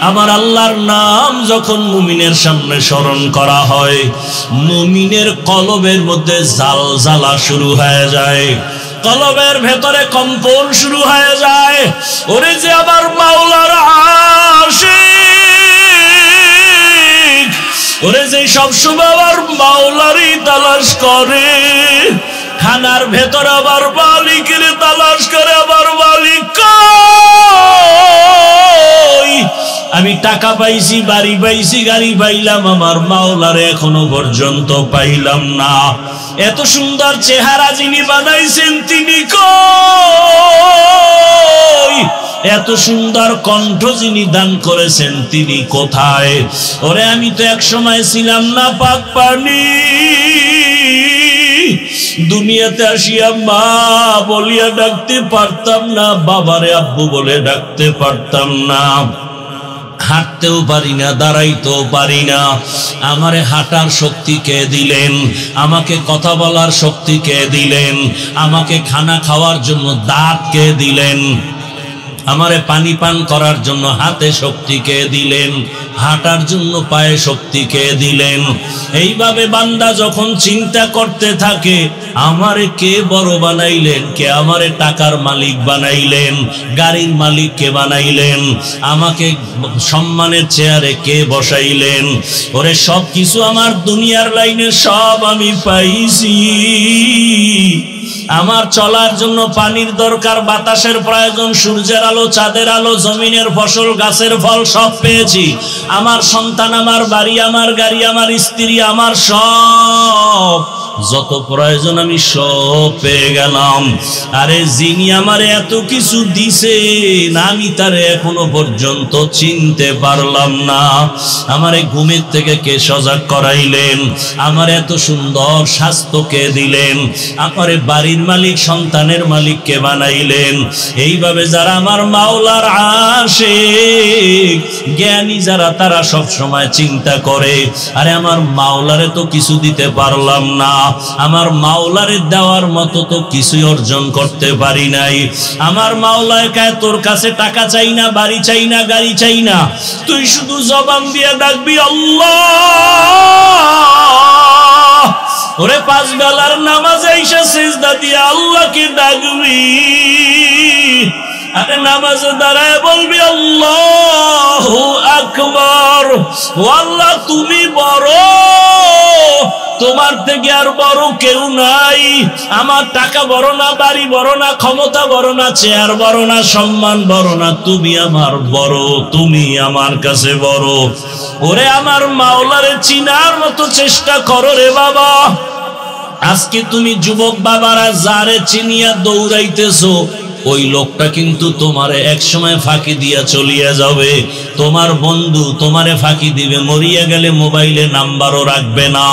আমার আল্লাহর নাম যখন মুমিনের সামনে স্মরণ করা হয়, মুমিনের কলবের মধ্যে জালজালা শুরু হয়ে যায়, কলবের ভেতরে কম্পন শুরু হয়ে যায়। ওরে যে আমার মাওলার আশিক, ওরে যে সবসময় আমার মাওলারই তালাশ করে, খানার ভেতর আবার মালিকের তালাশ করে, আবার মালিক কই, আমি টাকা পাইছি, বাড়ি পাইছি, গাড়ি পাইলাম, আমার মাওলারে এখনো পর্যন্ত পাইলাম না। এত সুন্দর চেহারা যিনি বানাইছেন তিনি কই, এত সুন্দর কণ্ঠ যিনি দান করেছেন তিনি কোথায়? ওরে আমি তো এক সময় ছিলাম না পাক পানি, দুনিয়াতে আসিয়া মা বলিয়া ডাকতে পারতাম না, বাবারে আব্বু বলে ডাকতে পারতাম না, হাঁটতেও পারি না, দাঁড়াইতেও পারি না। আমারে হাঁটার শক্তি কে দিলেন? আমাকে কথা বলার শক্তি কে দিলেন? আমাকে খানা খাওয়ার জন্য দাঁত কে দিলেন? আমারে পানি পান করার জন্য হাতে শক্তি কে দিলেন? হাঁটার জন্য পায়ে শক্তি কে দিলেন? এইভাবে বান্দা যখন চিন্তা করতে থাকে, আমারে কে বড় বানাইলেন, কে আমারে টাকার মালিক বানাইলেন, গাড়ির মালিক কে বানাইলেন, আমাকে সম্মানের চেয়ারে কে বসাইলেন, ওরে সব কিছু আমার দুনিয়ার লাইনে সব আমি পাইছি। আমার চলার জন্য পানির দরকার, বাতাসের প্রয়োজন, সূর্যের আলো, চাঁদের আলো, জমিনের ফসল, গাছের ফল সব পেয়েছি। আমার সন্তান, আমার বাড়ি, আমার গাড়ি, আমার স্ত্রী, আমার সব যত প্রয়োজন আমি সব পেয়ে গেলাম। আরে যিনি আমার এত কিছু দিছেন আমি তারে এখনো পর্যন্ত চিনতে পারলাম না। আমারে ঘুমের থেকে কে সজাগ করাইলেন? আমার এত সুন্দর স্বাস্থ্য কে দিলেন? আমারে বাড়ির মালিক, সন্তানের মালিক কে বানাইলেন? এইভাবে যারা আমার মাওলার আশিক, জ্ঞানী যারা, তারা সব সময় চিন্তা করে, আরে আমার মাওলারে তো কিছু দিতে পারলাম না, আমার মাওলারে দেওয়ার মতো তো কিছুই অর্জন করতে পারি নাই। আমার মাওলায় কায় তোর কাছে টাকা চাই না, বাড়ি চাই না, গাড়ি চাই না, তুই শুধু জবান দিয়ে ডাকবি আল্লাহ। ওরে পাঁচ বেলার নামাজে এসে সিজদা দিয়ে আল্লাহকে ডাকবি, আরে নামাজে দাঁড়ায় বলবি আল্লাহু আকবার। ও আল্লাহ তুমি বড়, তোমার থেকে আর বড় কেউ নাই। আমার টাকা বড় না, বাড়ি বড় না, ক্ষমতা বড় না, চেয়ার বড় না, সম্মান বড় না, তুমি আমার বড়, তুমি আমার কাছে বড়। ওরে আমার মাওলারে চিনার মতো চেষ্টা করো রে বাবা। আজকে তুমি যুবক বাবারা যারে চিনিয়া দৌড়াইতেছো, ওই লোকটা কিন্তু তোমারে এক সময় ফাঁকি দিয়া চলিয়া যাবে। তোমার বন্ধু তোমারে ফাঁকি দিবে, মরিয়া গেলে মোবাইলে নাম্বারও রাখবে না।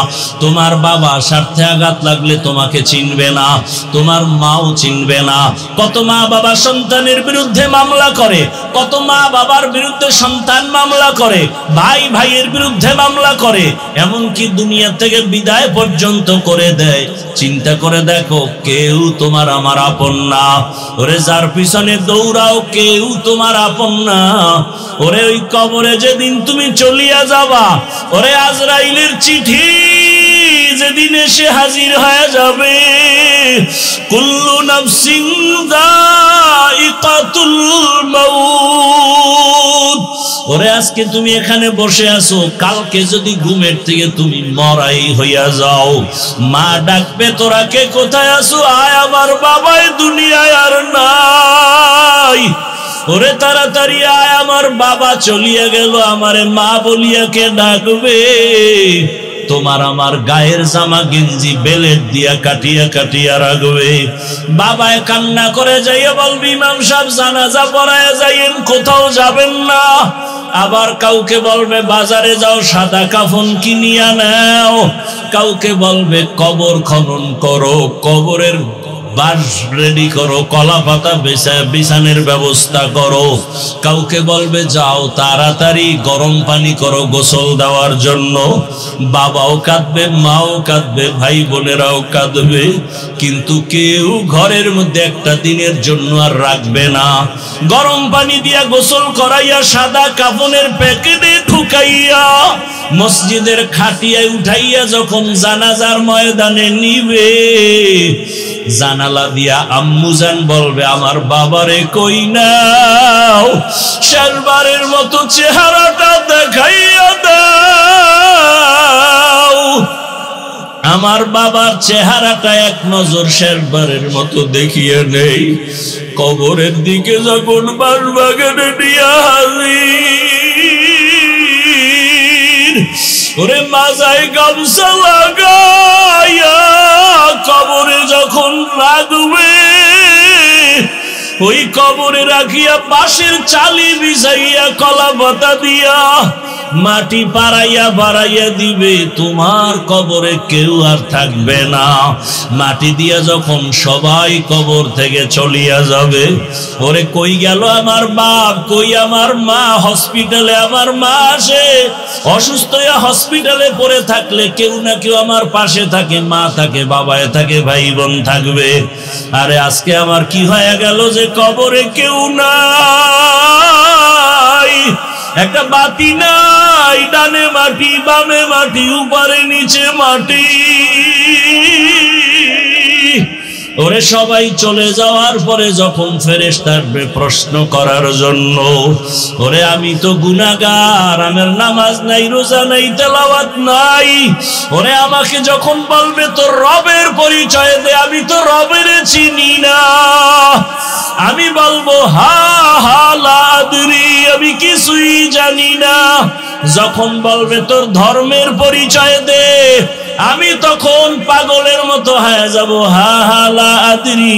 তোমার বাবা স্বার্থে আঘাত লাগলে তোমাকে চিনবে না, তোমার মাও চিনবে না। কত মা বাবা সন্তানের বিরুদ্ধে মামলা করে, কত মা বাবার বিরুদ্ধে সন্তান মামলা করে, ভাই ভাইয়ের বিরুদ্ধে মামলা করে, এমনকি দুনিয়া থেকে বিদায় পর্যন্ত করে দেয়। চিন্তা করে দেখো, কেউ তোমার আমার আপন না। ওরে যার পিছনে দৌড়াও, কেউ তোমার আপন না। ওরে ওই কবরে যেদিন তুমি চলিয়া যাবা, ওরে আজরাইলের চিঠি যেদিন এসে হাজির হয়ে যাবে, কুল্লু নাফসিন যায়িকাতুল মাউত। ওরে আজকে তুমি এখানে বসে আছো, কালকে যদি ঘুমের থেকে তুমি মরাই হইয়া যাও, মা ডাকবে তোরা কে কোথায় আছো? আয় আমার বাবাই দুনিয়ায় আর নাই। ওরে তাড়াতাড়ি আয়, আমার বাবা চলিয়া গেল, আমারে মা বলিয়া কে ডাকবে? তোমার আমার গায়ের জামা গেঞ্জি বেলেট দিয়া কাটিয়া কাটিয়া রাখবে। বাবায় কান্না করে যাইয়া বলবি, ইমাম সাহেব জানাজা পড়ায় যাইয়েন, কোথাও যাবেন না। আবার কাউকে বলবে বাজারে যাও, সাদা কাফন কিনিয়া নাও। কাউকে বলবে কবর খনন করো, কবরের বাঁশ রেডি করো, কলা পাতা বিছানের ব্যবস্থা করো। কাউকে বলবে যাও তাড়াতাড়ি গরম পানি করো গোসল দেওয়ার জন্য। বাবাও কাঁদবে, মাও কাঁদবে, ভাই বোনেরাও কাঁদবে, কিন্তু কেউ ঘরের মধ্যে একটা দিনের জন্য আর রাখবে না। গরম পানি দিয়া গোসল করাইয়া সাদা কাফনের প্যাকেটে ঢুকাইয়া মসজিদের খাটিয়ায় উঠাইয়া যখন জানাজার ময়দানে নিবে, জানালা দিয়া আম্মুজান বলবে আমার বাবারে কই নাও, শেষবারের মতো চেহারাটা দেখাইয়া দাও। আমার বাবার চেহারাটা এক নজর শেষবারের মতো দেখিয়ে নেই। কবরের দিকে যখন বাঁশবাগানে নিয়ে হাজির, ওরে মাজায় গামছা লাগাইয়া কবরে যখন রাখবে, ওই কবরে রাখিয়া পাশের চালি বিছাইয়া কলা পাতা দিয়া মাটি পাড়াইয়া বাড়াইয়া দিবে, তোমার কবরে কেউ আর থাকবে না। মাটি দিয়া যখন সবাই কবর থেকে চলিয়া যাবে, ওরে কই গেল আমার বাপ, কই আমার মা? হসপিটালে আমার মা আসে, অসুস্থ হয়ে হসপিটালে পড়ে থাকলে কেউ না কেউ আমার পাশে থাকে, মা থাকে, বাবায় থাকে, ভাই বোন থাকবে। আরে আজকে আমার কি হয়ে গেল যে কবরে কেউ নাই, একটা বাতি নাই, ডানে মাটি বামে মাটি, উপরে নিচে মাটি। ওরে সবাই চলে যাওয়ার পরে যখন ফেরেশতা আসবে প্রশ্ন করার জন্য, ওরে আমি তো গুনাহগার, আমার নামাজ নাই, রোজা নাই, তেলাওয়াত নাই। ওরে আমাকে যখন বলবে তোর রবের পরিচয় দে, আমি তো রবের চিনি না। আমি বলবো হা হা লা আদরি, আমি কিছুই জানি না। যখন বলবে তোর ধর্মের পরিচয় দে, আমি তখন পাগলের মতো হয়ে যাব, হা হা লা আদরি,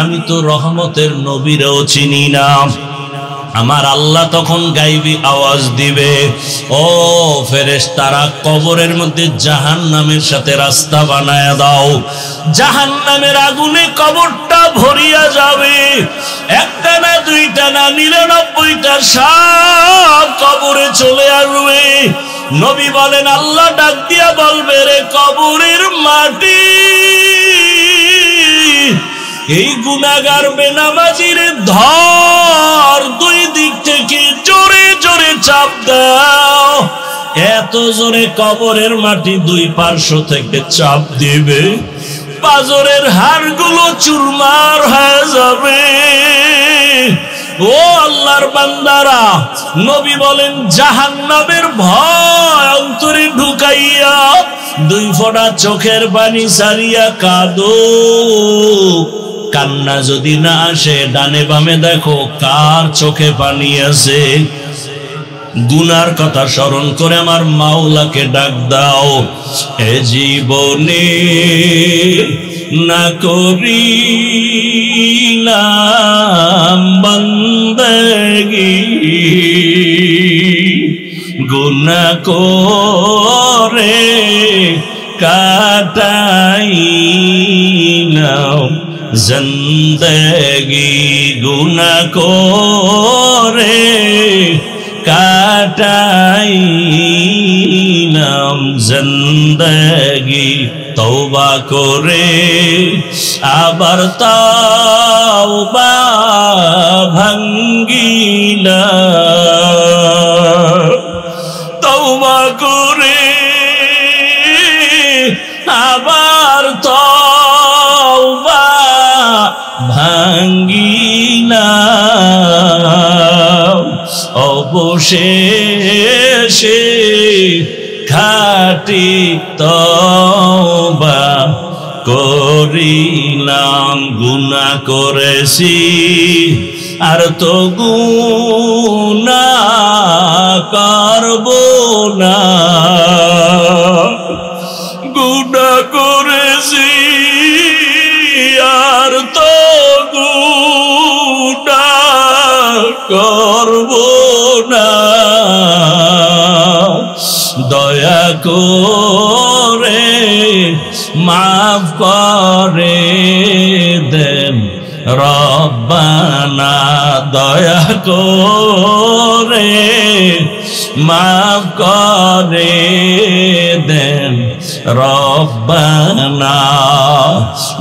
আমি তো রহমতের নবীরও চিনি না। আমার আল্লাহ তখন গাইবি আওয়াজ দিবে, ও ফেরেশতারা কবরের মধ্যে জাহান্নামের সাথে রাস্তা বানায়া দাও। জাহান্নামের আগুনে কবরটা ভরিয়া যাবে, একটা না দুইটা না 99টা সাপ কবরে চলে আসবে। নবী বলেন আল্লাহ ডাক দিয়া বলবে, রে কবরের মাটি, এই গুনাহগার বেনামাজির ধর, দুই দিক থেকে জোরে জোরে চাপ দাও। এত জোরে কবরের মাটি দুই পার্শ্ব থেকে চাপ দিবে, পাজরের হাড়গুলো চুরমার হয়ে যাবে। ও আল্লাহর বান্দারা, নবী বলেন জাহান্নামের ভয় অন্তরে ঢুকাইয়া দুই ফোঁটা চোখের পানি সারিয়া কাঁদো। কান্না যদি না আসে, ডানে বামে দেখো কার চোখে পানি আছে। গুনার কথা স্মরণ করে আমার মাওলাকে ডাক দাও, এ জীবনে না করিলাম বান্দেগি, গুনাহ করে কাটাইলাম জিন্দেগি, গুনাহ করে কাটাইলাম জিন্দেগি। তওবা করে আবার তওবা ভাঙ্গিলাম, তওবা করে আবার তওবা ভাঙ্গিলাম, অবশেষে খাঁটি তওবা করিলাম। গুনাহ করেছি আর তো গুনাহ করব না, গুনাহ করেছি আর তো গুনাহ করব না। দয়া করে মাফ করে দে রব্বানা দয়া করে মাফ করে দেন রব্বানা।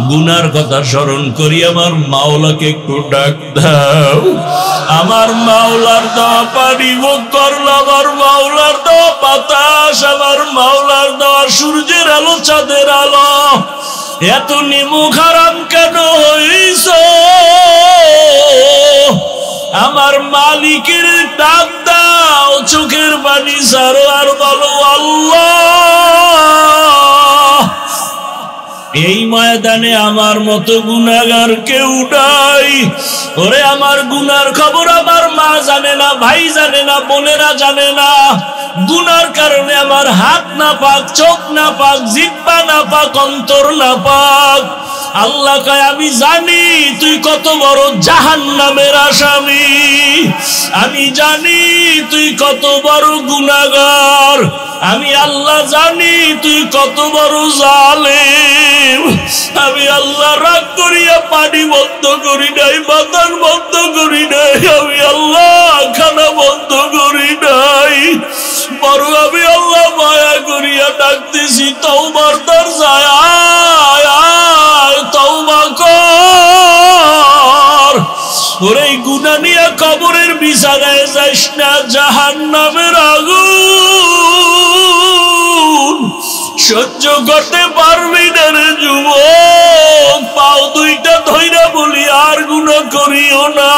গুনার কথা স্মরণ করি আমার মাওলাকে একটু ডাক দাও। আমার মাওলার দেওয়া পানি মুখ করল, আমার মাওলার দেওয়া বাতাস, আমার মাওলার দেওয়া সূর্যের আলো চাঁদের আলো, এত নিমুখ হারাম কেন হইছ? আমার মালিকের ডাক দাও, চোখের পানি ছাড়ো আর বলো আল্লাহ। এই ময়দানে আমার মতো গুনাহগার কেউ নাই। ওরে আমার গুনার খবর আমার মা জানে না, ভাই জানে না, বোনেরা জানে না। গুনার কারণে আমার হাত না পাক, চোখ না পাক, জিহ্বা না পাক, অন্তর না পাক। আল্লাহ কয় আমি জানি তুই কত বড় জাহান্নামের আসামি, আমি জানি তুই কত বড় গুনাহগার, আমি আল্লাহ জানি তুই কত বড় জালেম। আমি আল্লাহ রাগ করিয়া পানি বন্ধ করি নাই, বাতাস বন্ধ করি নাই, আমি আল্লাহ খানা বন্ধ করি নাই, বরং আমি আল্লাহ মায়া করিয়া ডাকতেছি তওবার দরজায় আয়, তওবা কর। ওরে গুনাহ নিয়ে কবরের বিছানায় যাইস না, জাহান্নামের আগুন সহ্য করতে পারবি না রে যুবক। পাও দুইটা ধইরা বলি আর গুনাহ করিও না,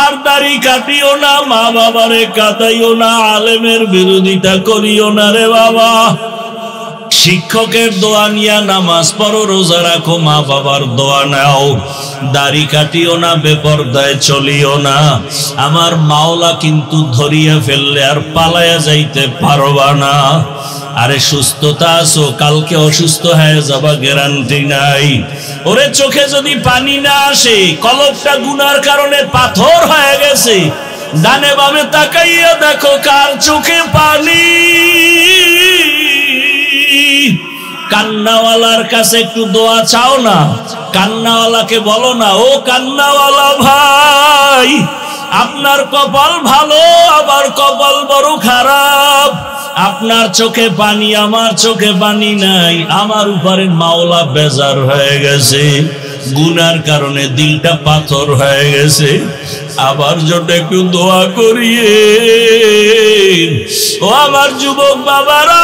আর দাড়ি কাটিও না, মা বাবারে কাটাইও না, আলেমের বিরোধিতা করিও না রে বাবা। শিক্ষকের দোয়া নিয়া নামাজ পড়ো, রোজা রাখো, মা বাবার দোয়া নাও, দাড়ি কাটিও না, বেপরদায় চলিও না। আমার মাওলা কিন্তু ধরিয়া ফেললে আর পালায়া যাইতে পারবা না। আরে সুস্থতা আছো, কালকে অসুস্থ হয়ে যাবা গ্যারান্টি নাই। ওরে চোখে যদি পানি না আসে, কলবটা গুনার কারণে পাথর হয়ে গেছে, ডানে বামে তাকাইয়া দেখো কার চোখে পানি। কান্নাওয়ালার কাছে একটু দোয়া চাও না, কান্নাওয়ালাকে বলো না ও কান্নাওয়ালা ভাই, আপনার কপাল ভালো, আবার কপাল বড় খারাপ। আপনার চোখে পানি, আমার চোখে পানি নাই। আমার উপরে মাওলা বেজার হয়ে গেছে, গুনার কারণে দিলটা পাথর হয়ে গেছে। আবার জন্য একটু দোয়া করিয়ে। ও আমার যুবক বাবারা,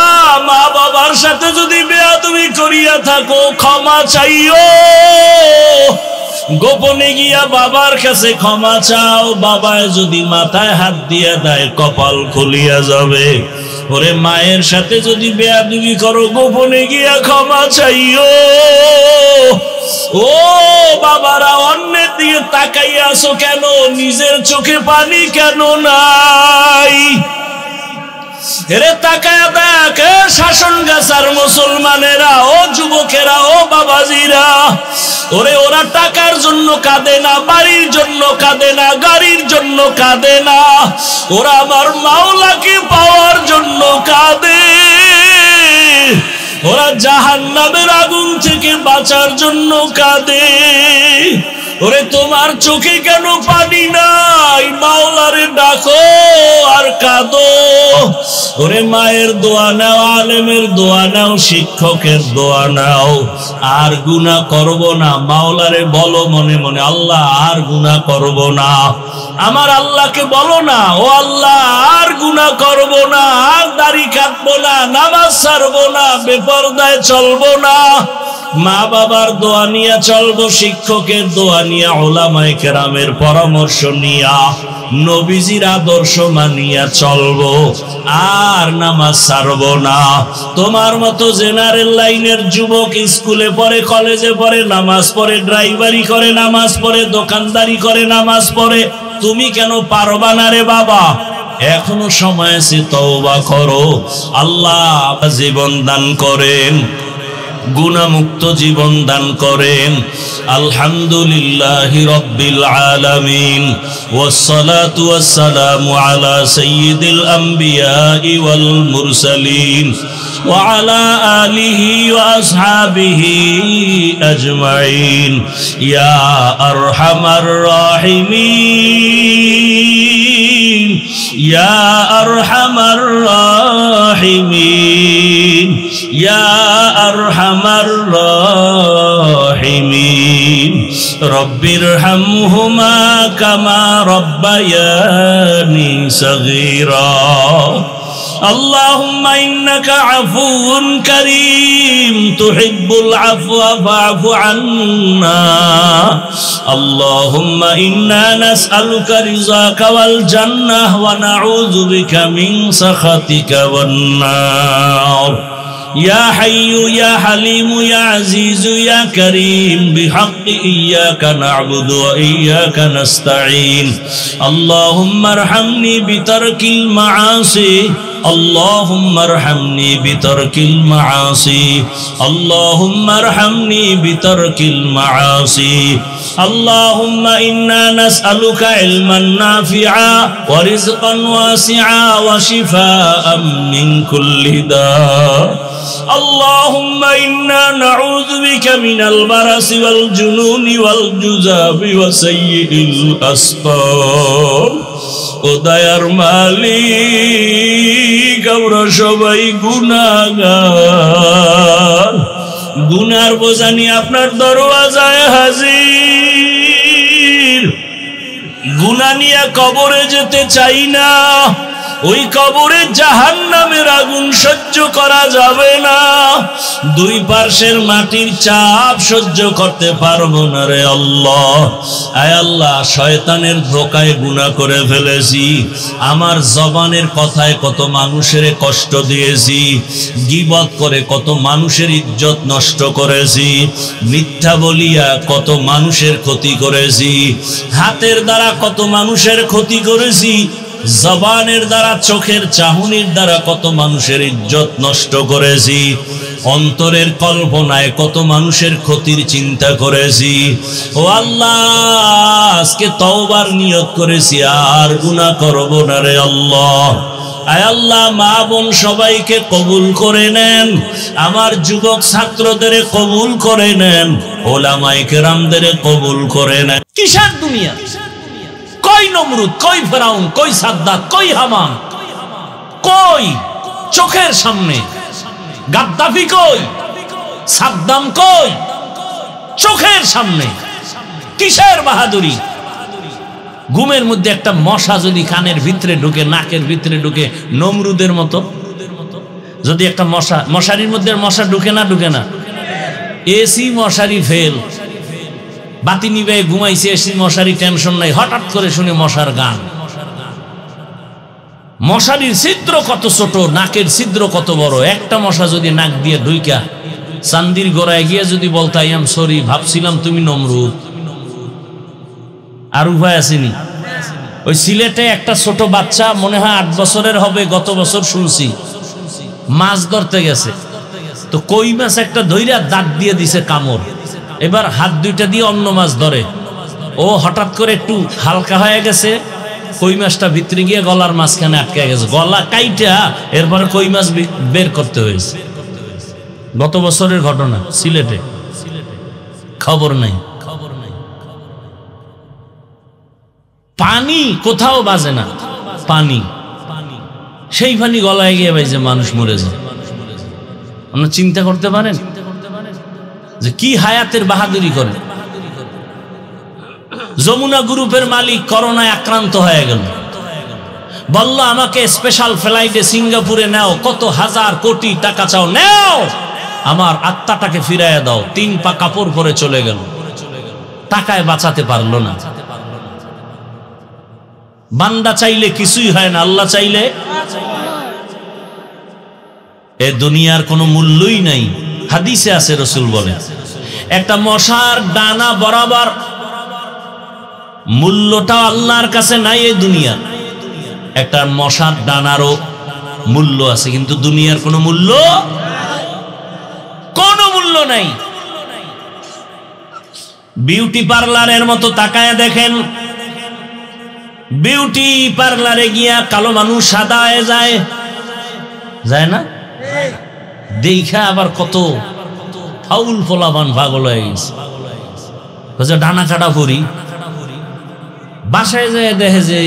মা বাবার সাথে যদি বেয়াদবি করিয়া থাকো ক্ষমা চাইও। গোপনে গিয়া বাবার কাছে ক্ষমা চাও। বাবায় যদি মাথায় হাত দিয়ে দেয় কপাল খুলিয়া যাবে। ওরে মায়ের সাথে যদি বেয়াদবি করো গোপনে গিয়া ক্ষমা চাইও। ও বাবারা, অন্যের দিকে তাকাইয়া আছো কেন? নিজের চোখে পানি কেন নাই? এরে তাকায়া দেখ শাসন গাছার মুসলমানেরা, ও যুবকেরা, ও বাবাজিরা, ওরে ওরা টাকার জন্য কাঁদে না, বাড়ির জন্য কাঁদে না, গাড়ির জন্য কাঁদে না, ওরা আমার মাওলাকে পাওয়ার জন্য কাঁদে। ওরা জাহান্নামের আগুন থেকে বাঁচার জন্য কাঁদে। ওরে তোমার চোখে কেন পানি নাই? মাওলারে ডাকো আর কাঁদো। ওরে মায়ের দোয়া নাও, আলেমের দোয়া নাও, শিক্ষকের দোয়া নাও। আর গুনাহ করব না, মাওলারে বলো মনে মনে আল্লাহ আর গুনাহ করব না। আমার আল্লাহকে বলো না ও আল্লাহ আর গুনাহ করব না, আর দাড়ি কাটবো না, নামাজ ছাড়বো না, বেপরদায় চলবো না। মা বাবার দোয়া নিয়ে চলবো, শিক্ষকের দোয়া নিয়ে, উলামায়ে কেরামের পরামর্শ নিয়া, নবীজির আদর্শ মানিয়া চলবো, আর নামাজ ছাড়বো না। তোমার মতো জেনারেল লাইনের যুবক স্কুলে পড়ে, কলেজে পড়ে, নামাজ পড়ে, ড্রাইভারি করে নামাজ পড়ে, দোকানদারি করে নামাজ পড়ে, তুমি কেন পারবা না রে বাবা? এখনো সময় আছে, তওবা করো, আল্লাহ জীবন দান করেন। গুনাহমুক্ত জীবন দান করেন। আলহামদুলিল্লাহি রাব্বিল আলামিন ওয়াসসালাতু ওয়াসসালামু আলা সাইয়্যিদিল আমবিয়াই ওয়াল মুরসালিন ওয়া আলা আলিহি ওয়া আসহাবিহি আজমাইন ইয়া আরহামার রাহিমিন ইয়া আরহামার রাহিমিন ইয়া আরহামার রাহিমিন রব্বিরহামহুমা কামা রব্বায়ানি সগীরা। اللهم إنك عفو كريم تحب العفو فاعف عنا. اللهم إنا نسألك رضاك والجنة ونعوذ بك من سخطك والنار. يا حي يا حليم يا عزيز يا كريم بحق إياك نعبد وإياك نستعين. اللهم ارحمني بترك المعاصي اللهم ارحمني بترك المعاصي اللهم ارحمني بترك المعاصي. اللهم إنا نسألك علما نافعا ورزقا واسعا وشفاء من كل داء. اللهم إنا نعوذ بك من البرص والجنون والجذام وسيء الأسقام. ও দয়ার মালিক, আমরা সবাই গুনাহগার, গুনার বোঝা নিয়ে আপনার দরওয়াজায় হাজির। গুনাহ নিয়ে কবরে যেতে চাই না, ওই কবরে জাহান্নামের আগুন সহ্য করা যাবে না, দুই পার্শ্বের মাটির চাপ সহ্য করতে পারবো না রে আল্লাহ। আয় আল্লাহ, শয়তানের ধোকায় গুনাহ করে ফেলেছি, আমার জবানের কথায় কত মানুষের কষ্ট দিয়েছি, গীবত করে কত মানুষের ইজ্জত নষ্ট করেছি, মিথ্যা বলিয়া কত মানুষের ক্ষতি করেছি, হাতের দ্বারা কত মানুষের ক্ষতি করেছি, জবানের দ্বারা চোখের চাহনির দ্বারা কত মানুষের ইজ্জত নষ্ট করেছি, অন্তরের কল্পনায় কত মানুষের ক্ষতির চিন্তা করেছি। ও আল্লাহ, আজকে তওবার নিয়ত করেছি, আর গুনাহ করব না রে আল্লাহ। আয় আল্লাহ, মা বোন সবাইকে কবুল করে নেন, আমার যুবক ছাত্রদের কবুল করে নেন, ওলামায়ে কেরামদের কবুল করে নেন। কিসের দুনিয়া? কই নমরুদ, কই ফেরাউন, কই সাদ্দাত, কই হামান, কই চোখের সামনে গাদ্দাফি, কই সাদ্দাম, কই চোখের সামনে? কিসের বাহাদুরি? ঘুমের মধ্যে একটা মশা যদি কানের ভিতরে ঢুকে, নাকের ভিতরে ঢুকে, নমরুদের মতো যদি একটা মশা, মশারির মধ্যে মশা ঢুকে না? ঢুকে না? এসি মশারি ফেল, বাতি নিবে ঘুমাইছে, এসি মশারি টেনশন নাই, হঠাৎ করে শুনে মশার গান। মশারির ছিদ্র কত ছোট, নাকের ছিদ্র কত বড়। একটা মশা যদি নাক দিয়ে ঢুইকা চান্দির গোড়ায় গিয়ে যদি বলতো আই এম সরি, ভাবছিলাম তুমি নমরুদ, আর উপায় আসেনি। ওই সিলেটে একটা ছোট বাচ্চা, মনে হয় 8 বছরের হবে, গত বছর শুনছি, মাছ ধরতে গেছে, তো কই মাছ একটা ধইরা দাঁত দিয়ে দিছে কামড়, এবার হাত দুইটা দিয়ে অন্য মাছ ধরে, ও হঠাৎ করে একটু হালকা হয়ে গেছে, কই মাছটা ভিতরে গিয়ে গলার মাঝখানে আটকে গেছে, গলা কাইটা এরপরে কই মাছ বের করতে হয়েছে। গত বছরের ঘটনা সিলেটে, খবর নাই। পানি কোথাও বাজে না, পানি, সেই পানি গলায় গিয়ে বাইজে মানুষ মরে যায়। আপনারা চিন্তা করতে পারেন যে কি হায়াতের বাহাদুরি করে। যমুনা গ্রুপের মালিক করোনায় আক্রান্ত হয়ে গেল, বলল আমাকে স্পেশাল ফ্লাইটে সিঙ্গাপুরে নাও, কত হাজার কোটি টাকা চাও নাও, আমার আত্মাটাকে ফিরাইয়া দাও। 3 পা কাপড় পরে চলে গেল, টাকায় বাঁচাতে পারলো না। বান্দা চাইলে কিছুই হয় না, আল্লাহ চাইলে। এ দুনিয়ার কোনো মূল্যই নাই। হাদিসে আছে, রাসূল বলেন একটা মশার ডানা বরাবর মূল্যটা আল্লাহর কাছে নাই। এই দুনিয়া একটা মশার ডানারও মূল্য আছে, কিন্তু দুনিয়ার কোনো মূল্য। কোনো মূল্য নাই। বিউটি পার্লারের মতো তাকায় দেখেন, বিউটি পার্লারে গিয়া কালো মানুষ সাদা হয়ে যায়, যায় না? দেখা আবার কত ফাউল ফলাবান পাগল হয়ে গেছে, ডানা কাটা পরি। বাসায় যায় দেখে যে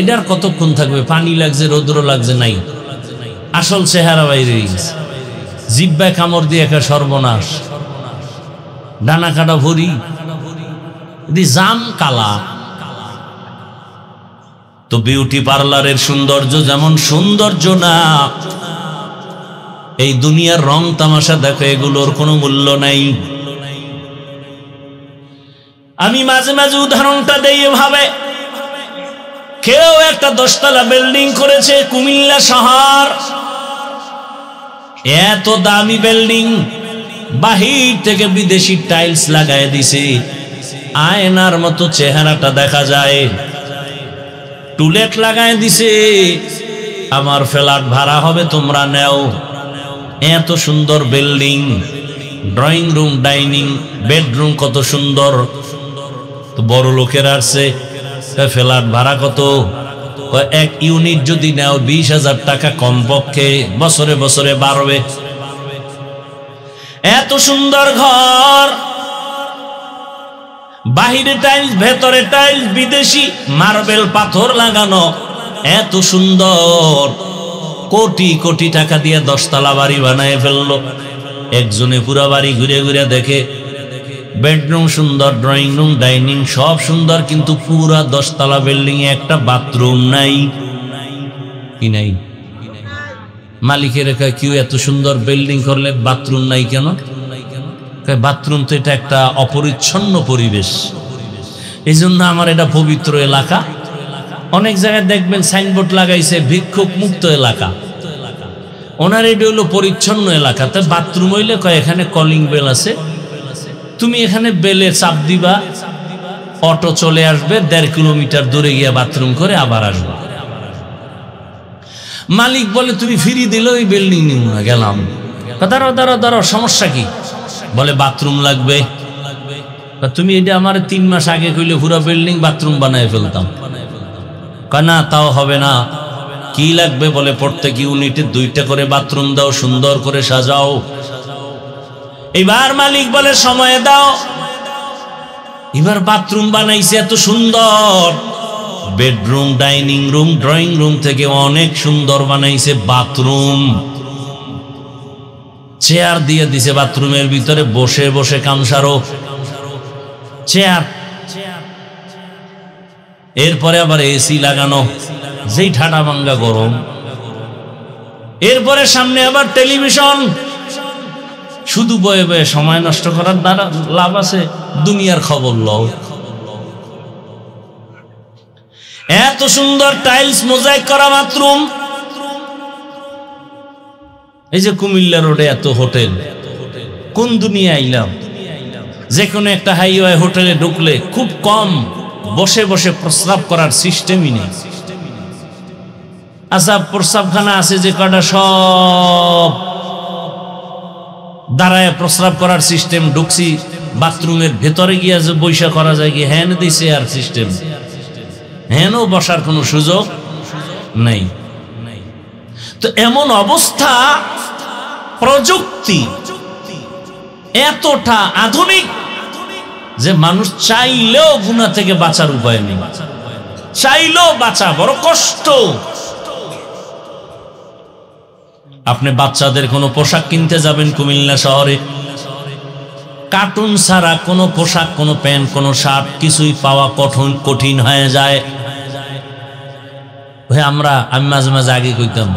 এটার কতক্ষণ থাকবে, পানি লাগছে, রৌদ্র লাগছে, নাই আসল চেহারা বাইরে গেছে, জিব্বায় কামড় দিয়ে একটা সর্বনাশ, ডানা কাটা ভরি, জাম কালা। তো বিউটি পার্লারের সৌন্দর্য যেমন সৌন্দর্য না, এই দুনিয়ার রং তামাশা দেখো, এগুলোর কোনো মূল্য নাই। আমি মাঝে মাঝে উদাহরণটা দেই এভাবে, কেউ একটা 10 তলা বিল্ডিং করেছে কুমিল্লা শহর, এত দামি বিল্ডিং, বাহির থেকে বিদেশি টাইলস লাগায় দিছে, আয়নার মতো চেহারাটা দেখা যায়, টুলেট লাগায় দিছে, আমার ফ্ল্যাট ভাড়া হবে তোমরা নেও। এত সুন্দর building, drawing room, dining, bedroom কত সুন্দর। তো বড় লোকের আসছে, ফ্ল্যাট ভাড়া কত? 1 ইউনিট যদি নেও 20,000 টাকা কমপক্ষে, বছরে বছরে বাড়বে। এত সুন্দর ঘর, বাহিরে টাইলস, ভেতরে টাইলস, বিদেশি মার্বেল পাথর লাগানো, এত সুন্দর। কোটি কোটি টাকা দিয়ে 10 তলা বাড়ি বানায় ফেললো। একজনে পুরা বাড়ি ঘুরে ঘুরে দেখে, বেডরুম সুন্দর, ড্রয়িং রুম, ডাইনিং সব সুন্দর, কিন্তু পুরা 10 তলা বিল্ডিং এ একটা বাথরুম নাই। কি নাই? মালিকের কয়, কেউ এত সুন্দর বিল্ডিং করলে বাথরুম নাই কেন? বাথরুম তো এটা একটা অপরিচ্ছন্ন পরিবেশ, এই জন্য আমার এটা পবিত্র এলাকা। অনেক জায়গায় দেখবেন সাইনবোর্ড লাগাইছে ভিক্ষুক মুক্ত এলাকা, ওনার এটা হলো পরিচ্ছন্ন এলাকা। তা বাথরুম হইলে কয় এখানে কলিং বেল আছে, তুমি এখানে বেলে চাপ দিবা, অটো চলে আসবে, 1.5 কিলোমিটার দূরে গিয়ে বাথরুম করে আবার আসবে। মালিক বলে, তুমি ফ্রি দিলে ওই বিল্ডিং নিব না। গেলাম, দাঁড়াও দাঁড়াও দাঁড়াও, সমস্যা কি? বলে বাথরুম লাগবে। তুমি এটা আমার 3 মাস আগে কইলে পুরো বিল্ডিং বাথরুম বানায় ফেলতাম। না, তাও হবে না। কি লাগবে? বলে প্রত্যেক ইউনিটে 2টা করে বাথরুম দাও, সুন্দর করে সাজাও। এবার মালিক বলে সময় দাও। এবার বাথরুম বানাইছে এত সুন্দর, bedroom, dining room, drawing room থেকে অনেক সুন্দর বানাইছে বাথরুম। চেয়ার দিয়ে দিছে বাথরুমের ভিতরে, বসে বসে কামসারো চেয়ার। এরপরে আবার এসি লাগানো, যেই ঠাডা ভাঙ্গা গরম। এরপরে সামনে আবার টেলিভিশন। শুধু বয়ে বয়ে সময় নষ্ট করার দ্বারা লাভ আছে? দুনিয়ার খবর লও। এত সুন্দর টাইলস মোজাইক করা বাথরুম। এই যে কুমিল্লা রোডে এত হোটেল, কোন দুনিয়া আইলাম? যে কোনো একটা হাইওয়ে হোটেলে ঢুকলে খুব কম বসে বসে প্রস্রাব করার সিস্টেমই নেই। আচ্ছা, প্রস্রাবখানা আছে যে কটা, সব দাঁড়ায় প্রস্রাব করার সিস্টেম। ঢুকছি বাথরুমের ভেতরে গিয়া যে বৈশা করা যায় কি? হ্যান দিছে আর সিস্টেম, হ্যানও বসার কোনো সুযোগ নেই। তো এমন অবস্থা, প্রযুক্তি এতটা আধুনিক যে মানুষ চাইলেও গুনাহ থেকে বাঁচার উপায় নেই, চাইলেও বাঁচা বড় কষ্ট। আপনি বাচ্চাদের কোনো পোশাক কিনতে যাবেন কুমিল্লা শহরে, কার্টুন ছাড়া কোনো পোশাক, কোনো প্যান্ট, কোনো শার্ট কিছুই পাওয়া কঠিন হয়ে যায়। আমি মাঝে মাঝে আগে কইতাম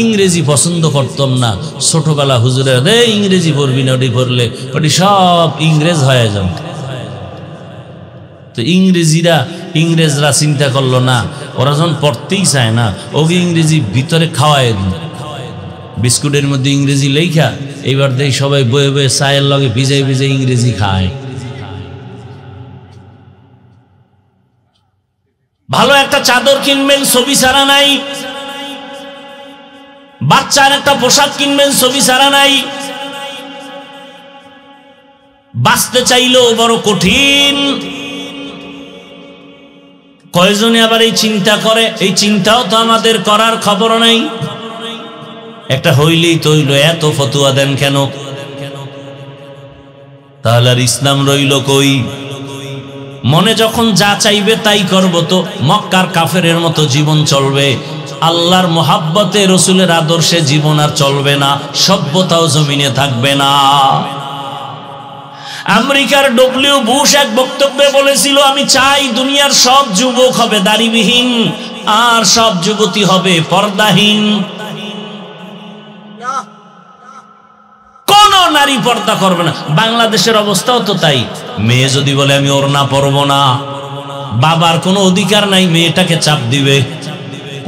ইংরেজি পছন্দ করতাম না, ছোটবেলা হুজুরে ইংরেজি পড়বি না, ওটি পড়লে ওটি সব ইংরেজ হয়ে যাও। তো ইংরেজরা চিন্তা করলো না, ওরা যখন পড়তেই চায় না, ওকে ইংরেজি ভিতরে খাওয়ায় দিন, বিস্কুটের মধ্যে ইংরেজি লেখা। এইবার দেখি সবাই বয়ে বয়ে চায়ের লগে ভিজাই ভিজাই ইংরেজি খায়। ভালো একটা চাদর কিনবেন, ছবি ছাড়া নাই। বাচ্চার একটা পোশাক কিনবেন, ছবি ছাড়া নাই। বাঁচতে চাইলেও বড় কঠিন। কয়জনে আবার এই চিন্তা করে? এই চিন্তাও তো আমাদের করার খবর নাই। একটা হইলেই তো হইল, এত ফতুয়া দেন কেন? তাহলে আর ইসলাম রইল কই? মনে যখন যা চাইবে তাই করব, তো মক্কার কাফেরের মতো জীবন চলবে। আল্লাহর মোহাব্বতে, রসুলের আদর্শে জীবন আর চলবে না, সভ্যতাও জমিনে থাকবে না। আমেরিকার ডব্লিউ বুশ এক বক্তব্যে বলেছিল, আমি চাই দুনিয়ার সব যুবক হবে দাড়িবিহীন, আর সব যুবতী হবে পর্দাহীন। কোন নারী পর্দা করবে না। বাংলাদেশের অবস্থাও তো তাই। মেয়ে যদি বলে আমি ওড়না পরবো না, বাবার কোনো অধিকার নাই মেয়েটাকে চাপ দিবে,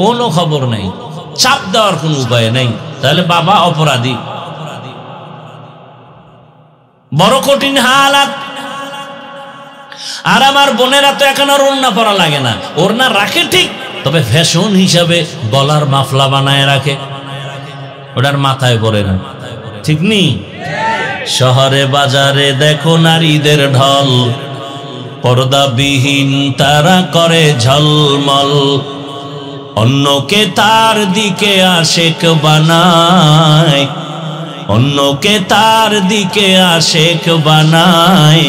কোনো খবর নাই, চাপ দেওয়ার কোনো উপায় নাই। তাহলে বাবা অপরাধী। বড় কঠিন হালাত। আর আমার বোনেরা তো এখন আর ওড়না পরা লাগে না। ওড়না রাখে ঠিক, তবে ফ্যাশন হিসাবে গলার মাফলা বানায় রাখে, ওটার মাথায় পরে না। ঠিক নেই? শহরে বাজারে দেখো নারীদের ঢল, পর্দাবিহীন তারা করে ঝলমল, অন্যকে তার দিকে আশেক বানায়, অন্যকে তার দিকে আশেক বানায়।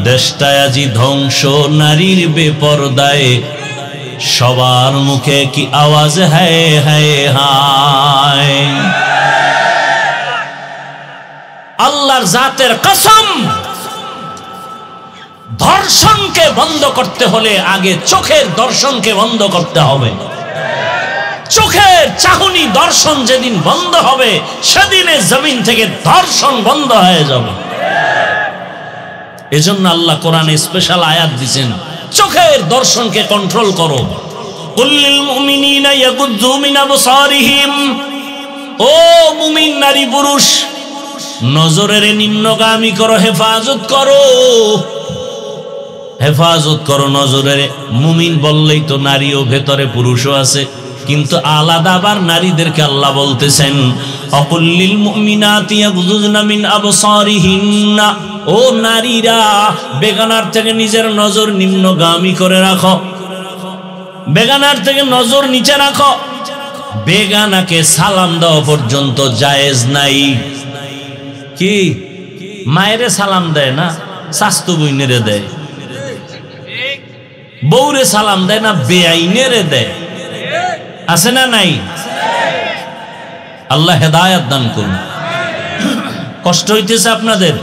দেশটায় আজি ধ্বংস নারীর বেপরদায়, সবার মুখে কি আওয়াজ হায় হায় হায়। আল্লাহর জাতের কসম, ধর্ষণকে বন্ধ করতে হলে আগে চোখের দর্শনকে বন্ধ করতে হবে। চোখের চাহনি দর্শন যেদিন বন্ধ হবে, সেদিনে জমিন থেকে ধর্ষণ বন্ধ হয়ে যাবে। এজন্য আল্লাহ কোরআনে স্পেশাল আয়াত দিয়েছেন, চোখের দর্শনকে কন্ট্রোল করো। কুল্লিল মুমিনিনা ইয়াগুদ্দু মিন আবসারিহিম, ও মুমিন নারী পুরুষ, নজরের নিম্নগামী করো, হেফাজত করো, হেফাজত করো নজরের। মুমিন বললেই তো নারীও ভেতরে পুরুষও আছে, কিন্তু আলাদা আবার নারীদেরকে আল্লাহ বলতেছেন অকুল্লিল মুমিনাতি ইয়াগুযুযনা মিন আবসারিহিন্না, ও নারীরা বেগানার থেকে নিজের নজর নিম্নগামী করে রাখো, বেগানার থেকে নজর নিচে রাখো। বেগানাকে সালাম দেওয়া পর্যন্ত জায়েজ নাই। কি মায়েরে সালাম দেয় না, শাস্তু বইনেরে দেয়, বউরে সালাম দেয় না, বেআইনেরে দেয়, আছে না নাই? আল্লাহ হেদায়েত দান করুন। কষ্ট হইতেছে আপনাদের?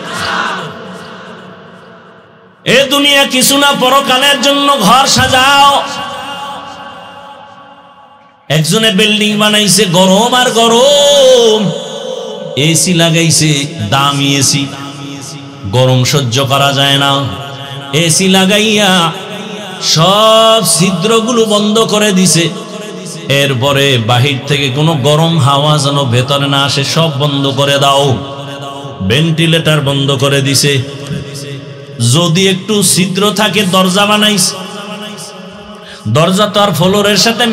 এ দুনিয়া কিছু না, পরকালের জন্য ঘর সাজাও। একজনে বিল্ডিং বানাইছে, গরম আর গরম, এসি লাগাইছে, দামি এসি, গরম সহ্য করা যায় না। এসি লাগাইয়া সব ছিদ্রগুলো বন্ধ করে দিছে, এরপরে বাহির থেকে কোনো গরম হাওয়া যেন ভেতরে না আসে, সব বন্ধ করে দাও। ভেন্টিলেটর বন্ধ করে দিছে, যদি একটু ছিদ্র থাকে দরজা বানাইছে, দরজা তো আর ফ্লোরের সাথে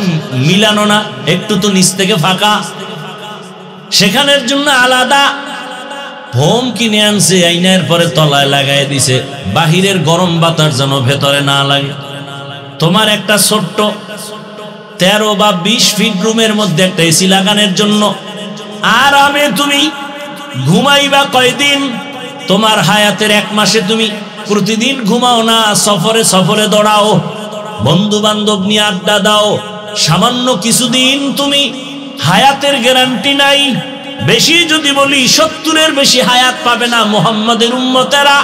মিলানো না, একটু তো নিচ থেকে ফাঁকা, সেখানের জন্য আলাদা ফোম কিনে আনছে, আইনার পরে তলায় লাগাই দিছে, বাহিরের গরম বাতাস যেন ভেতরে না লাগে। তোমার একটা ছোট্ট 13 বা 20 ফিট রুমের মধ্যে একটা এসি লাগানোর জন্য আরামে তুমি ঘুমাইবা কয়দিন? তোমার হায়াতের 1 মাসে তুমি প্রতিদিন ঘুমাও না, সফরে সফরে দৌড়াও, বন্ধু বান্ধব নিয়ে আড্ডা দাও, সামান্য কিছুদিন তুমি হায়াতের গ্যারান্টি নাই। বেশি যদি বলি 70-এর বেশি হায়াত পাবে না মুহাম্মাদের উম্মতেরা।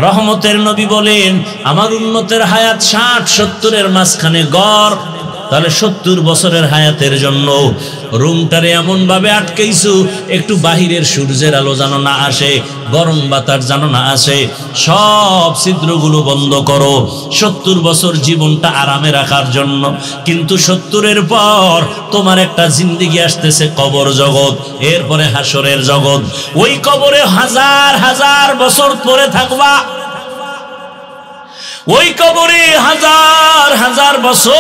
রহমতের নবী বলেন আমার উম্মতের হায়াত 60-70-এর মাঝখানে গড়। তাহলে 70 বছরের হায়াতের জন্য রুমটারে এমন ভাবে আটকেইছো, একটু বাহিরের সূর্যের আলো যেন না আসে, গরম বাতাস যেন না আসে, সব ছিদ্রগুলো বন্ধ করো 70 বছর জীবনটা আরামে রাখার জন্য। কিন্তু 70-এর পর তোমার একটা জিন্দেগি আসতেছে, কবর জগৎ, এরপরে হাসরের জগৎ। ওই কবরে হাজার হাজার বছর পরে থাকবা, ওই কবরে হাজার হাজার বছর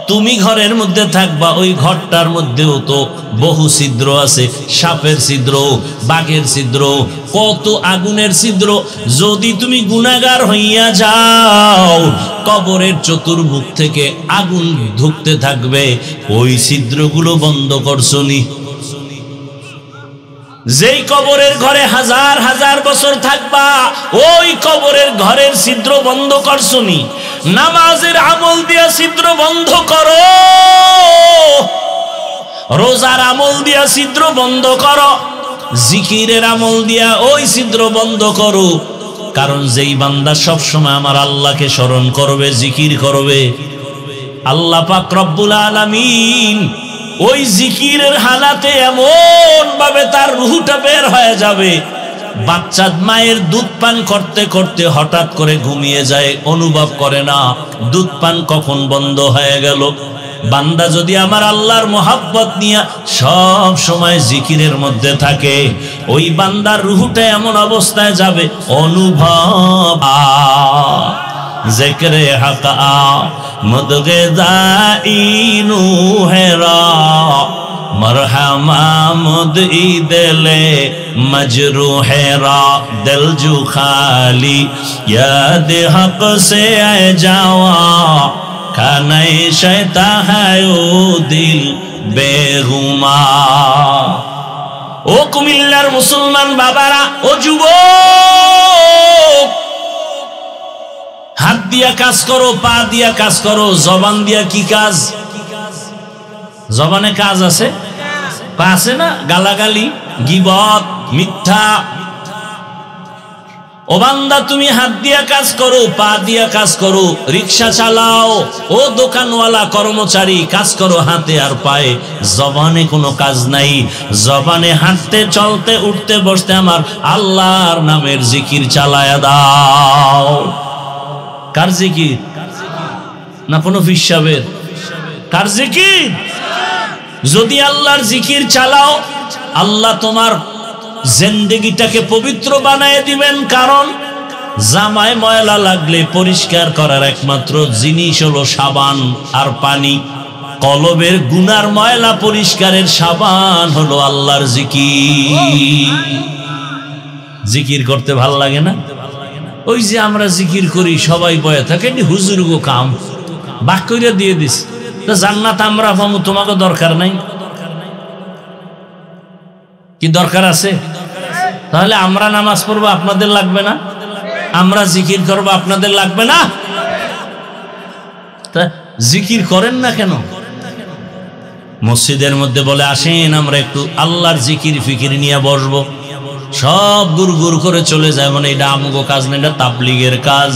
তুমি ঘরের মধ্যে থাকবা, ওই ঘরটার মধ্যেও তো বহু ছিদ্র আছে, সাপের ছিদ্র, বাঘের ছিদ্র, কত আগুনের ছিদ্র। যদি তুমি গুনাহগার হইয়া যাও, কবরের চতুর্মুখ থেকে আগুন ঢুকতে থাকবে, ওই ছিদ্রগুলো বন্ধ করছনি। যেই কবরের ঘরে হাজার হাজার বছর থাকবা, ওই কবরের ঘরের ছিদ্র বন্ধ করছনি। নামাজের আমল দিয়া ছিদ্র বন্ধ করো, রোজার আমল দিয়া ছিদ্র বন্ধ করো, জিকিরের আমল দিয়া ওই ছিদ্র বন্ধ করো। কারণ যেই বান্দা সব সময় আমার আল্লাহকে স্মরণ করবে, জিকির করবে, আল্লাহ পাক রব্বুল আলামিন ওই জিকিরের হালাতে এমন ভাবে তার রূহটা বের হয়ে যাবে, বাচ্চা মায়ের দুধ পান করতে করতে হঠাৎ করে ঘুমিয়ে যায়, অনুভব করে না দুধ পান কখন বন্ধ হয়ে গেল। বান্দা যদি আমার আল্লাহর মোহাব্বত নিয়ে সব সময় জিকিরের মধ্যে থাকে, ওই বান্দার রূহটা এমন অবস্থায় যাবে, অনুভব জিক্রে হক মুদগে দাইনু হেরা মরহমা মুদই দিলে মজরু হেরা দিল জু খালি याद हक से जावा खाने शैता है ओ दिल बेरुमा। ও কুমিল্লার মুসলমান বাবারা, ও যুবক, হাত দিয়া কাজ করো, পা দিয়া কাজ করো, জবান দিয়া কি কাজ? জবানে কাজ আছে, পা আছে না? গালাগালি, গীবত, মিথ্যা। ও বান্দা, তুমি হাত দিয়া কাজ করো, পা দিয়া কাজ করো, রিক্সা চালাও, ও দোকানওয়ালা কর্মচারী কাজ করো হাতে আর পায়ে, জবানে কোনো কাজ নাই। জবানে হাঁটতে চলতে উঠতে বসতে আমার আল্লাহর নামের জিকির চালায়া দাও। কার জিকির? না কোনো ফিসাবের? কার জিকির? যদি আল্লাহর জিকির চালাও, আল্লাহ তোমার জিন্দেগিটাকে পবিত্র বানায় দিবেন। কারণ জামায় ময়লা লাগলে পরিষ্কার করার একমাত্র জিনিস হলো সাবান আর পানি। কলবের গুনার ময়লা পরিষ্কারের সাবান হলো আল্লাহর জিকির। জিকির করতে ভাল লাগে না? ওই যে আমরা জিকির করি, সবাই বয়ে থাকে, হুজুর গো কাম বাক কইরা দিয়ে দিস, তো জান্নাত আমরা পাবো, তোমাকে দরকার নাই। কি দরকার আছে? তাহলে আমরা নামাজ পড়বো, আপনাদের লাগবে না? আমরা জিকির করবো, আপনাদের লাগবে না? তা জিকির করেন না কেন? মসজিদের মধ্যে বলে আসেন আমরা একটু আল্লাহর জিকির ফিকির নিয়ে বসবো, সব গুড় গুড় করে চলে যায়, মানে এটা আমগো কাজ না, এটা তাবলীগের কাজ।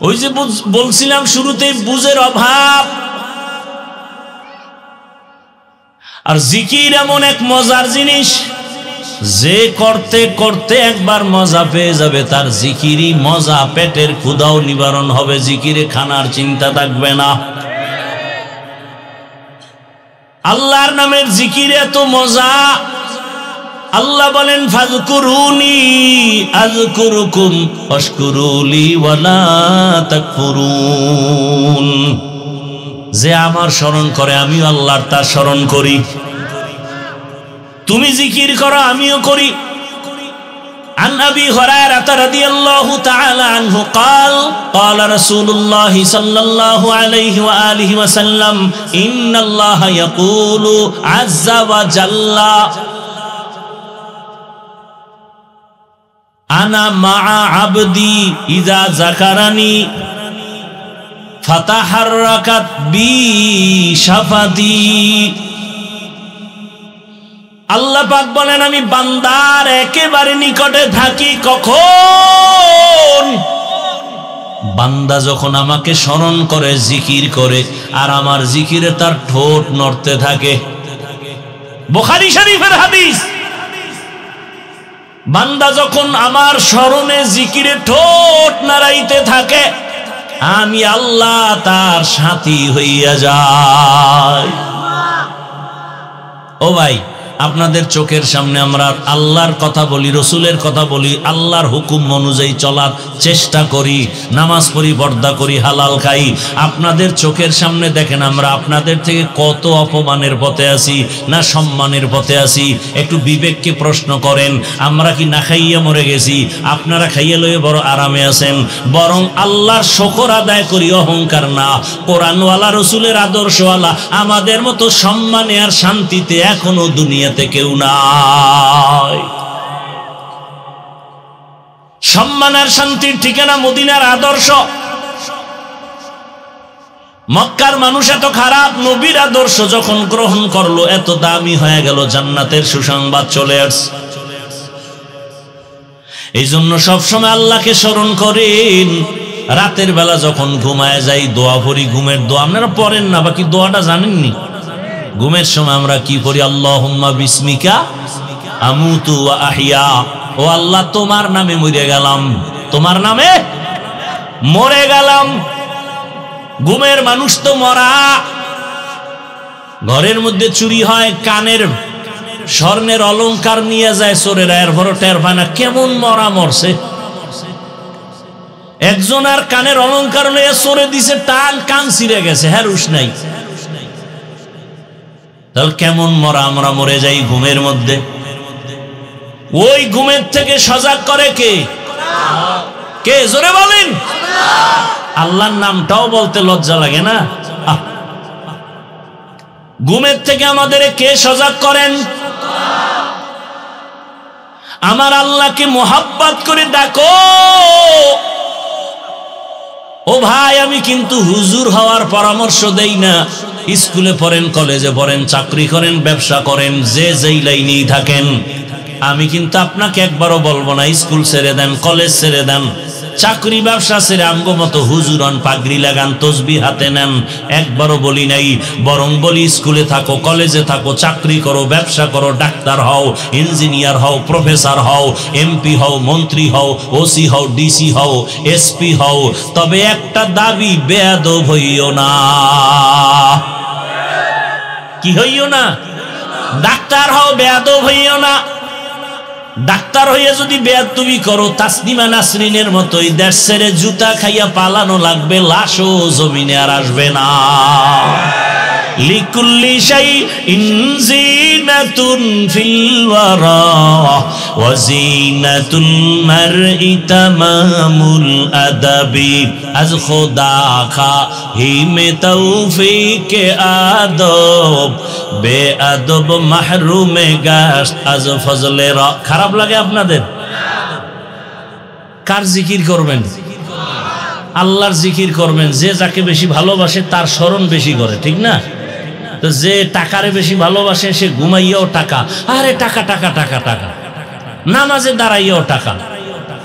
ওই যে বলছিলাম শুরুতেই, বুঝের অভাব। আর জিকির এমন এক মজার জিনিস, যে করতে করতে একবার মজা পেয়ে যাবে, তার জিকিরই মজা, পেটের ক্ষুধাও নিবারণ হবে, জিকিরে খানার চিন্তা থাকবে না। আল্লাহর নামের জিকির এত মজা, আল্লাহ বলেন ফাযকুরুনি আযকুরুকুম ওয়াশকুরুলি ওয়ালা তাকফুরুন। যে আমার স্মরণ করে আমিও আল্লাহর তার স্মরণ করি। তুমি জিকির করো, আমিও করি। عن أبي هريرة رضي الله تعالى عنه قال قال رسول الله صلى الله عليه وآله وسلم إن الله يقول عز وجل أنا مع عبدي إذا ذكرني فتحركت بي شفتي। আল্লাহ পাক বলেন, আমি বান্দার একেবারে নিকটে থাকি কখন? বান্দা যখন আমাকে স্মরণ করে, জিকির করে, আর আমার জিকিরে তার ঠোঁট নড়তে থাকে। বুখারী শরীফের হাদিস। বান্দা যখন আমার স্মরণে জিকিরে ঠোঁট নাড়াইতে থাকে, আমি আল্লাহ তার সাথী হইয়া যাই। ও ভাই, আপনাদের চোখের সামনে আমরা আল্লাহর কথা বলি, রসুলের কথা বলি, আল্লাহর হুকুম অনুযায়ী চলার চেষ্টা করি, নামাজ পড়ি, পর্দা করি, হালাল খাই। আপনাদের চোখের সামনে দেখেন আমরা আপনাদের থেকে কত অপমানের পথে আছি না সম্মানের পথে আছি। একটু বিবেককে প্রশ্ন করেন, আমরা কি না খাইয়া মরে গেছি? আপনারা খাইয়া লয়ে বড় আরামে আছেন। বরং আল্লাহর শুকর আদায় করি, অহংকার না। কোরআনওয়ালা, রসুলের আদর্শওয়ালা আমাদের মতো সম্মানে আর শান্তিতে এখনো দুনিয়াতে কেউ নাই। সম্মান আর শান্তির ঠিকানা মদিনার আদর্শ। মক্কার মানুষ এত খারাপ, নবীর আদর্শ যখন গ্রহণ করলো এত দামি হয়ে গেল, জান্নাতের সুসংবাদ চলে আসছে। এই জন্য সবসময় আল্লাহকে স্মরণ করেন। রাতের বেলা যখন ঘুমায় যাই দোয়া পড়ি, ঘুমের দোয়া। আপনারা পড়েন না, বাকি দোয়াটা জানেননি? ঘুমের সময় আমরা কি পড়ি? আল্লাহুম্মা বিসমিকা আমুতু ওয়া আহইয়া। ও আল্লাহ, তোমার নামে মরে গেলাম, তোমার নামে মরে গেলাম। ঘুমের মানুষ তো মরা। ঘরের মধ্যে চুরি হয়, কানের স্বর্ণের অলংকার নিয়ে যায় চোরেরা, এরপরও টের পায় না কেমন মরা মরছে। একজন আর কানের অলংকার নিয়ে চোরে দিছে, টান কান ছিঁড়ে গেছে, হ্যারুস নাই। তাহলে কেমন মরা আমরা মরে যাই ঘুমের মধ্যে। ওই ঘুমের থেকে সজাগ করে কে? কে? জোরে বলেন। আল্লাহর নামটাও বলতে লজ্জা লাগে না? ঘুমের থেকে আমাদের কে সজাগ করেন? আমার আল্লাহকে মোহাব্বত করে ডাকো। ও ভাই, আমি কিন্তু হুজুর হওয়ার পরামর্শ দেই না। স্কুলে পড়েন, কলেজে পড়েন, চাকরি করেন, ব্যবসা করেন, যে যেই লাইনেই থাকেন, আমি কিন্তু আপনাকে একবারও বলবো না স্কুল ছেড়ে দেন, কলেজ ছেড়ে দেন, চাকরি ব্যবসা ছেড়ে আমগো মতো হুজুর হন, পাগড়ি লাগান, তসবিহ হাতে নেন। একবারও বলি নাই। বরং বলি স্কুলে থাকো, কলেজে থাকো, চাকরি করো, ব্যবসা করো, ডাক্তার হও, ইঞ্জিনিয়ার হও, প্রফেসর হও, এমপি হও, মন্ত্রী হও, ওসি হও, ডিসি হও, এসপি হও। তবে একটা দাবি, বেয়াদব হইও না। কি হইও না? ডাক্তার হও, বেয়াদব হইও না। ডাক্তার হইয়া যদি বেয়াদবি করো, তাসনিমা নাসরিনের মতোই দেশ ছেড়ে জুতা খাইয়া পালানো লাগবে, লাশও জমিনে আর আসবে না। লিকুল্লি শাইইন জিনাতুন ফিল ওয়ারা ওয়া জিনাতুল মারই তামামুল আদাবি। আজ খোদা খাহিমে তৌফিকে আদব, বেআদব মাহরুমে গাশ আজ ফজলে রা। খারাপ লাগে আপনাদের? কার জিকির করবেন? আল্লাহর জিকির করবেন। যে যাকে বেশি ভালোবাসে তার স্মরণ বেশি করে, ঠিক না? তো যে টাকারে বেশি ভালোবাসে সে ঘুমাইয়াও টাকা, আরে টাকা টাকা টাকা টাকা, নামাজে দাঁড়াইয়াও টাকা।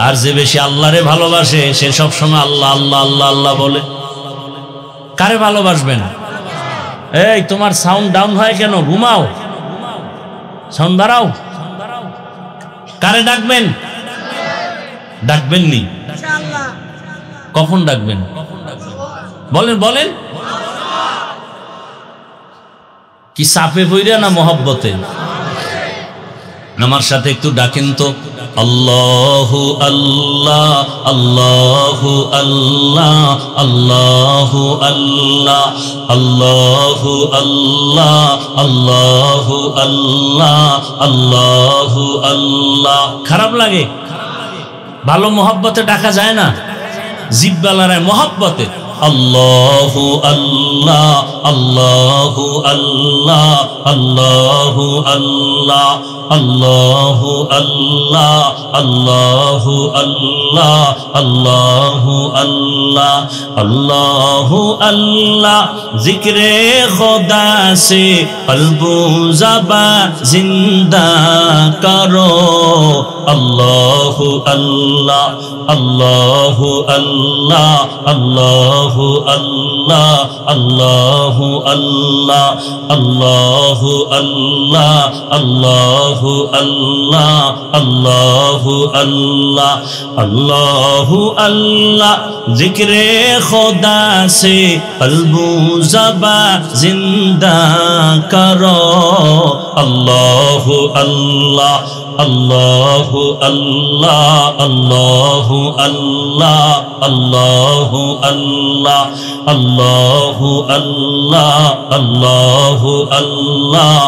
আর যে বেশি আল্লাহরে ভালোবাসে সে সবসময় আল্লাহ আল্লাহ আল্লাহ আল্লাহ বলে। কারে ভালোবাসবেন? এই তোমার সাউন্ড ডাউন হয় কেন? ঘুমাও, সাউন্ড বাড়াও। কারে ডাকবেন? ডাকবেন নি? কখন ডাকবেন? বলেন বলেন। কি চাপে পইরা না মহব্বতে? আমার সাথে একটু ডাকেন তো। আল্লাহু আল্লাহ, আল্লাহু আল্লাহ, আল্লাহু আল্লাহ, আল্লাহু আল্লাহ, আল্লাহু আল্লাহ, আল্লাহু আল্লাহ। খারাপ লাগে? ভালো মহব্বতে ডাকা যায় না? জিব্বালারায় মহব্বতে আল্লাহু আল্লাহ, আল্লাহু আল্লাহ, আল্লাহু আল্লাহ, আল্লাহু আল্লাহ, আল্লাহু আল্লাহ, আল্লাহু আল্লাহ, আল্লাহু আল্লাহ। জিক্রে খুদা সে কলবু জবান জিন্দা করো, अल्लाहु अल्लाह अल्लाहु अल्लाह अल्लाहु अल्लाह अल्लाहु अल्लाह अल्लाहु अल्लाह अल्लाहु अल्लाह अल्लाहु अल्लाह अल्लाहु अल्लाह जिक्रे खुदा से कल्बु ज़बा जिंदा करो अल्लाहु अल्लाह अल्लाहु अल्लाह अल्लाहु अल्लाह अल्लाहु अल्लाह अल्लाहु अल्लाह अल्लाहु अल्लाह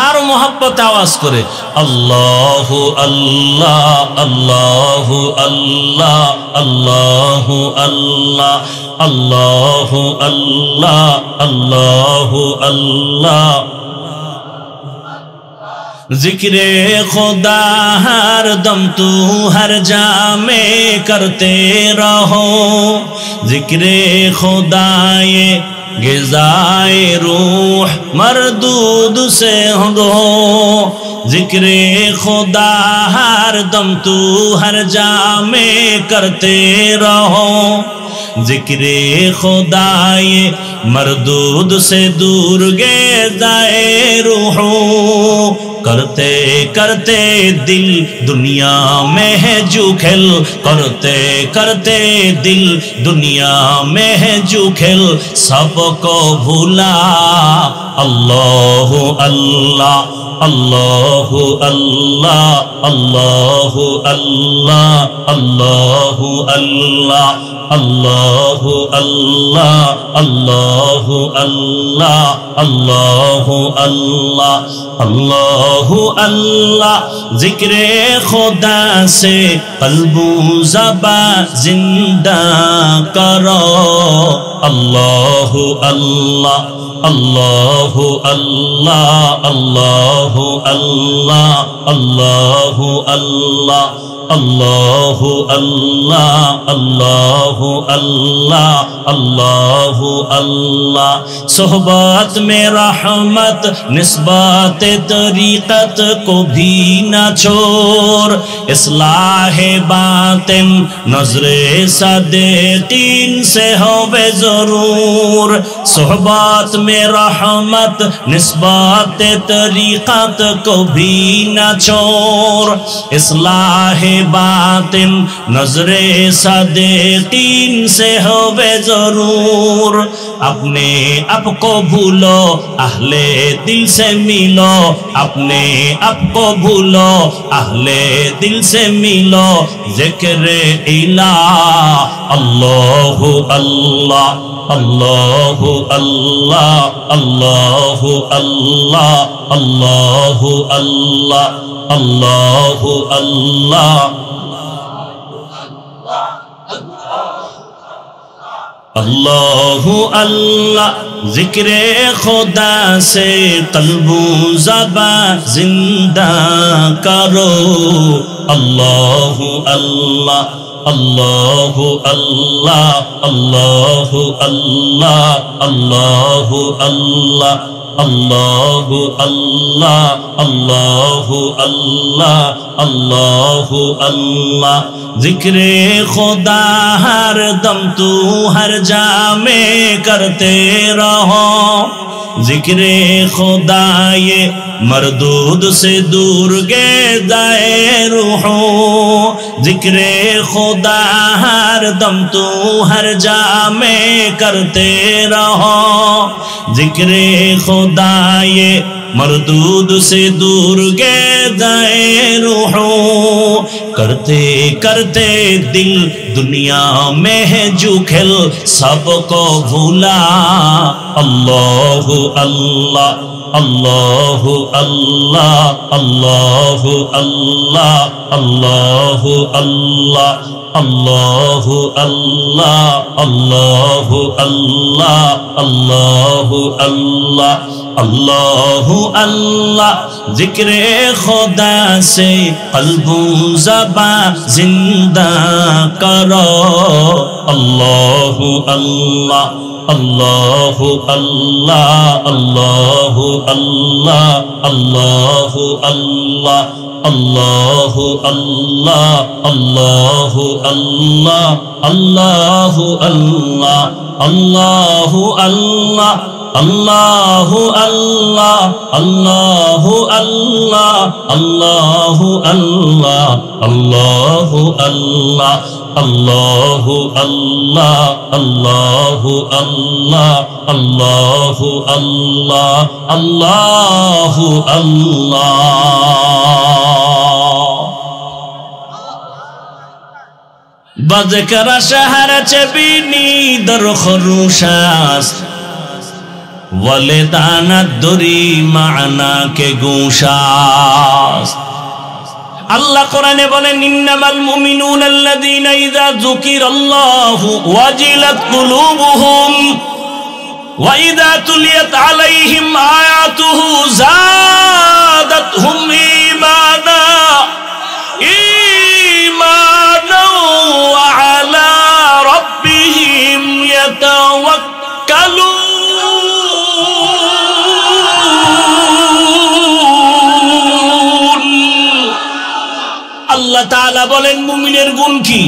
আর মোহাব্বত আওয়াজ করে আল্লাহু আল্লাহ আল্লাহু আল্লাহ আল্লাহু আল্লাহ আল্লাহু আল্লাহ আল্লাহু আল্লাহ जिक्रे खुदा हर दम तू हर जा में करते रहो जिक्रे खुदा ये गिज़ाए रूह मरदूद से हो जिक्रे खुदा हर दम तू हर जा में करते रहो जिक्रे खुदा ये मरदूद से दूर गिज़ाए रूह करते करते दिल दुनिया में है जुखेल करते करते दिल दुनिया में है जुखेल सबको भूला अल्लाह अल्लाह अल्लाह अल्लाह अल्लाह अल्लाह अल्लाह अल्लाह अल्लाह अल्लाह अल्लाह अल्लाह अल्लाह अल्लाह अल्लाह अल्लाह जिक्रे खुदा से कल्बु ज़बा जिंदा करो अल्लाह अल्लाह अल्लाह अल्लाह अल्लाह अल्लाह अल्लाह अल्लाह अल्लाह अल्लाह अल्लाह अल्लाह अल्लाह अल्लाह सोहबत में रहमत निस्बत तरीक़त को भी न छोड़ इस्लाह बातिन नज़रे सदीक़ीन से होवे ज़रूर सोहबत में रहमत निस्बत तरीक़त को भी न छोड़ इस्लाह बातिन नजरे सदीक़ीन से होवे जरूर अपने आप को भूलो अहले दिल से मिलो अपने आप को भूलो अहले दिल से मिलो जिक्र इलाह अल्लाह अल्लाह अल्लाह अल्लाह अल्लाह अल्लाह अल्लाह अल्लाह अल्लाह अल्लाह अल्लाह अल्लाह जिक्रे खुदा से कल्बु ज़बा जिंदा करो अल्लाह अल्लाह अल्लाह अल्लाह अल्लाह अल्लाह अल्लाह अल्लाह अल्लाह अल्लाह अल्लाह अल्लाह अल्लाह अल्लाह जिक्रे खुदा हर दम तू हर जा में करते रहो जिक्रे खुदा ये मरदूद से दूर गिज़ाए रूह जिक्रे खुदा हर दम तू हर जा में करते रहो जिक्रे खुदा ये मरदूद से दूर गिज़ाए रूह करते करते दिल दुनिया में है जुखेल सबको भूला अल्लाह अल्लाह अल्लाह अल्लाह अल्लाह अल्लाह अल्लाह अल्लाह अल्लाह अल्लाह अल्लाह अल्लाह अल्लाह अल्लाह अल्लाह अल्लाह जिक्रे खुदा से कल्बु ज़बा মুজতাবা জিন্দা করো। আল্লাহু আল্লাহ আল্লাহু আল্লাহ আল্লাহু আল্লাহ আল্লাহু আল্লাহ আল্লাহু আল্লাহ আল্লাহু আল্লাহ আল্লাহু আল্লাহ আল্লাহু আল্লাহ আল্লাহু আল্লাহ আল্লাহু আল্লাহ আল্লাহু আল্লাহ আল্লাহু আল্লাহ আল্লাহু আল্লাহ আল্লাহু আল্লাহ আল্লাহু আল্লাহ আল্লাহু আল্লাহ। بذكر شهر بيني در خروشاس ولدان الدری معنا کے گوشاس আল্লাহ কোরআনে বলেন ইন্নামাল মুমিনুনা আল্লাযীনা ইযা যুকিরাল্লাহু ওয়াজিলাত কুলুবুহুম ওয়া ইযা তুলিয়াত আলাইহিম আয়াতুহু যাদাতহুম ঈমানা ওয়া আলা রাব্বিহিম ইয়াতাওয়াক্কালুন। আল্লাহ তাআলা বলেন মুমিনের গুণ কি?